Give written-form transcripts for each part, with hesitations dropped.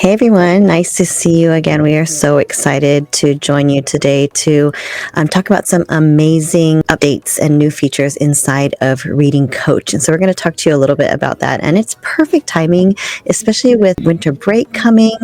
Hey everyone, nice to see you again. We are so excited to join you today to talk about some amazing updates and new features inside of Reading Coach. And so we're going to talk to you a little bit about that. And it's perfect timing, especially with winter break coming.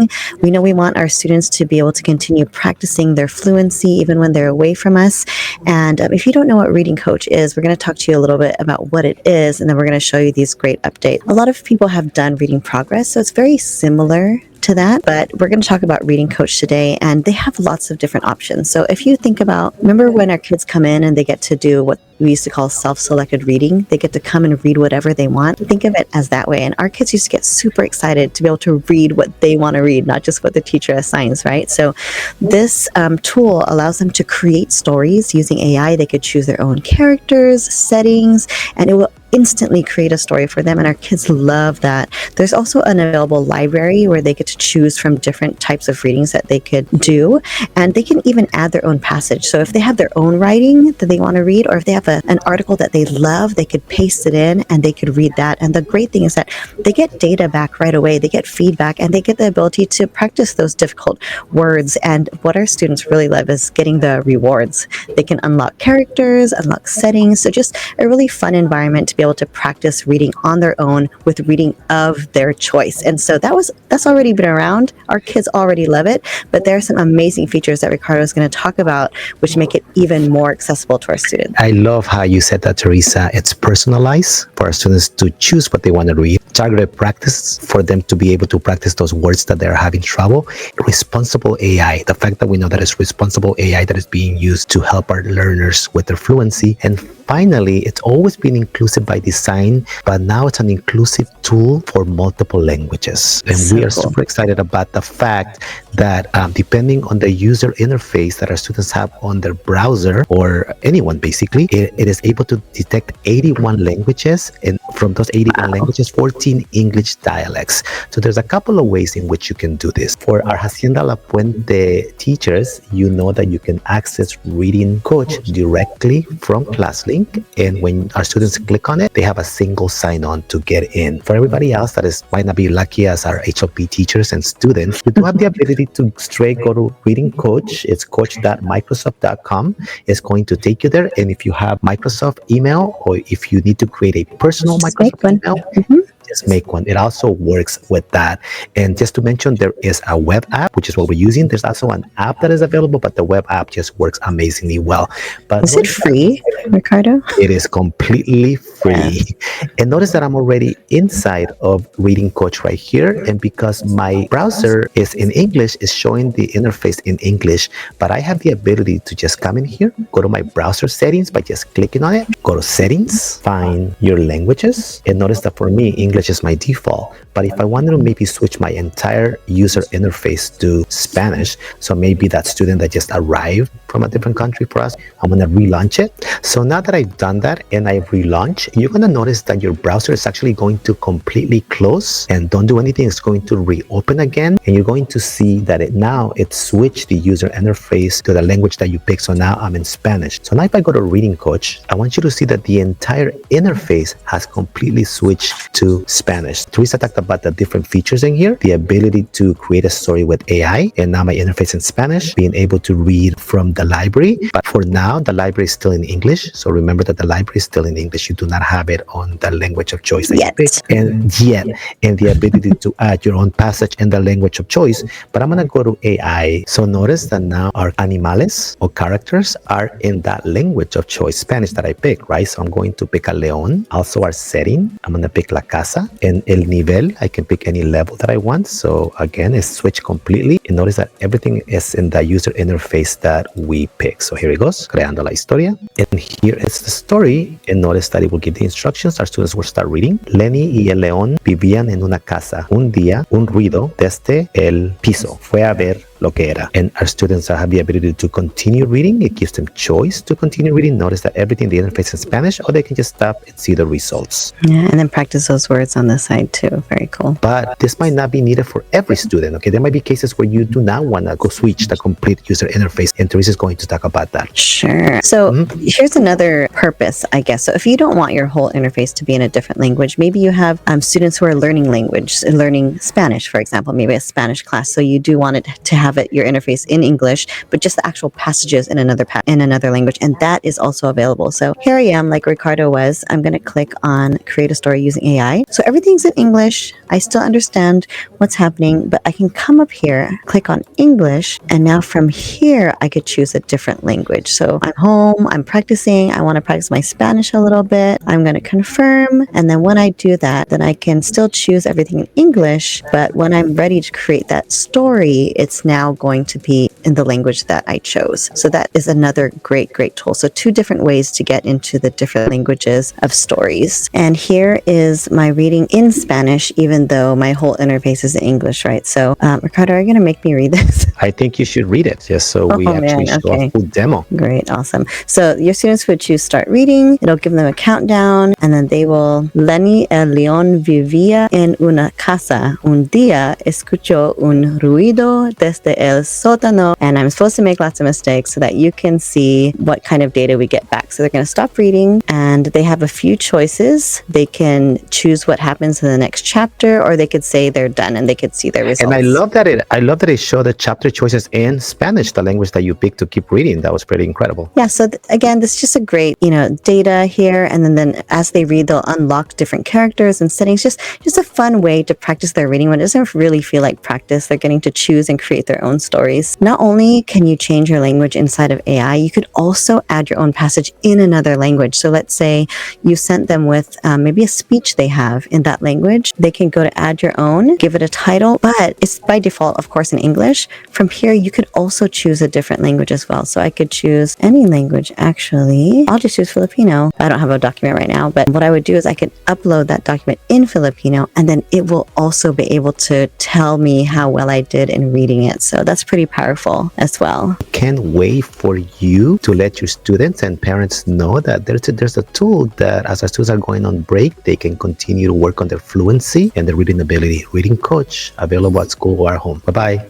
We know we want our students to be able to continue practicing their fluency even when they're away from us. And if you don't know what Reading Coach is, we're going to talk to you a little bit about what it is, and then we're going to show you these great updates. A lot of people have done Reading Progress, so it's very similar to that, but we're going to talk about Reading Coach today, and they have lots of different options. So if you think about, remember when our kids come in and they get to do what we used to call self-selected reading? They get to come and read whatever they want. Think of it as that way. And our kids used to get super excited to be able to read what they want to read, not just what the teacher assigns, right? So this tool allows them to create stories using AI. They could choose their own characters, settings, and it will instantly create a story for them, and our kids love that. There's also an available library where they get to choose from different types of readings that they could do, and they can even add their own passage. So if they have their own writing that they want to read, or if they have an article that they love, they could paste it in and they could read that. And the great thing is that they get data back right away, they get feedback, and they get the ability to practice those difficult words. And what our students really love is getting the rewards. They can unlock characters, unlock settings, so just a really fun environment to be able to practice reading on their own with reading of their choice. And so that's already been around. Our kids already love it, but there are some amazing features that Ricardo is going to talk about which make it even more accessible to our students. I love how you said that, Teresa. It's personalized for our students to choose what they want to read, targeted practice for them to be able to practice those words that they're having trouble, responsible AI, the fact that we know that it's responsible AI that is being used to help our learners with their fluency, and finally, it's always been inclusive by design, but now it's an inclusive tool for multiple languages. And we are super excited about the fact that depending on the user interface that our students have on their browser, or anyone basically, it is able to detect 81 languages, and from those 81 languages, 14 English dialects. So there's a couple of ways in which you can do this. For our Hacienda La Puente teachers, you know that you can access Reading Coach directly from ClassLink. And when our students click on it, they have a single sign-on to get in. For everybody else that might not be lucky as our HLP teachers and students, you do have the ability to straight go to Reading Coach. It's coach.microsoft.com. It's going to take you there. And if you have Microsoft email, or if you need to create a personal Microsoft email, just make one. It also works with that. And just to mention, there is a web app, which is what we're using. There's also an app that is available, but the web app just works amazingly well. But is it free, Ricardo? It is completely free. Yeah. And notice that I'm already inside of Reading Coach right here. And because my browser is in English, it's showing the interface in English. But I have the ability to just come in here, go to my browser settings by just clicking on it, go to settings, find your languages. And notice that for me, English is my default. But if I wanted to maybe switch my entire user interface to Spanish, so maybe that student that just arrived from a different country for us, I'm going to relaunch it. So now that I've done that and I relaunch, you're going to notice that your browser is actually going to completely close and don't do anything. It's going to reopen again. And you're going to see that it switched the user interface to the language that you pick. So now I'm in Spanish. So now if I go to Reading Coach, I want you to see that the entire interface has completely switched to Spanish. Teresa talked about the different features in here, the ability to create a story with AI, and now my interface in Spanish, being able to read from the library. But for now, the library is still in English. So remember that the library is still in English. You do not have it on the language of choice that you pick. And the ability to add your own passage in the language of choice. But I'm going to go to AI. So notice that now our animales or characters are in that language of choice, Spanish that I pick, right? So I'm going to pick a león. Also our setting, I'm going to pick la casa. And el nivel, I can pick any level that I want. So again, it's switched completely. And notice that everything is in the user interface that we pick. So here it goes, creando la historia. And here is the story. And notice that it will give the instructions. Our students will start reading. Lenny y el león vivían en una casa. Un día, un ruido desde el piso. Fue a ver lo que era. And our students have the ability to continue reading. It gives them choice to continue reading. Notice that everything the interface is in Spanish, or they can just stop and see the results. Yeah, and then practice those words on the side too. Very cool. But this might not be needed for every student. Okay, there might be cases where you do not want to go switch the complete user interface, and Teresa is going to talk about that. Sure. So here's another purpose, I guess. So if you don't want your whole interface to be in a different language, maybe you have students who are learning language, learning Spanish, for example, maybe a Spanish class. So you do want it to have your interface in English, but just the actual passages in another language, and that is also available. So here I am, like Ricardo was. I'm going to click on create a story using AI. So everything's in English. I still understand what's happening, but I can come up here, click on English, and now from here I could choose a different language. So I'm home, I'm practicing, I want to practice my Spanish a little bit. I'm going to confirm, and then when I do that, then I can still choose everything in English, but when I'm ready to create that story, it's now going to be in the language that I chose. So that is another great tool. So 2 different ways to get into the different languages of stories. And here is my reading in Spanish, even though my whole interface is in English, right? So Ricardo, are you going to make me read this? I think you should read it just so we actually show a full demo. Great, awesome. So your students would choose start reading. It'll give them a countdown, and then they will. Lenny el león vivía en una casa. Un día escuchó un ruido desde el sótano. And I'm supposed to make lots of mistakes so that you can see what kind of data we get back. So they're going to stop reading, and they have a few choices. They can choose what happens in the next chapter, or they could say they're done and they could see their results. And I love that it showed the chapter choices in Spanish, the language that you picked to keep reading. That was pretty incredible. Yeah. So again, this is just a great, data here. And then as they read, they'll unlock different characters and settings. Just a fun way to practice their reading when it doesn't really feel like practice. They're getting to choose and create their own stories. Not only can you change your language inside of AI, you could also add your own passage in another language. So let's say you sent them with maybe a speech they have in that language. They can go to add your own, give it a title, but it's by default, of course, in English. From here, you could also choose a different language as well. So I could choose any language, actually. I'll just choose Filipino. I don't have a document right now, but what I would do is I could upload that document in Filipino, and then it will also be able to tell me how well I did in reading it. So that's pretty powerful as well. Can't wait for you to let your students and parents know that there's a tool that as our students are going on break, they can continue to work on their fluency and their reading ability. Reading Coach, available at school or at home. Bye-bye.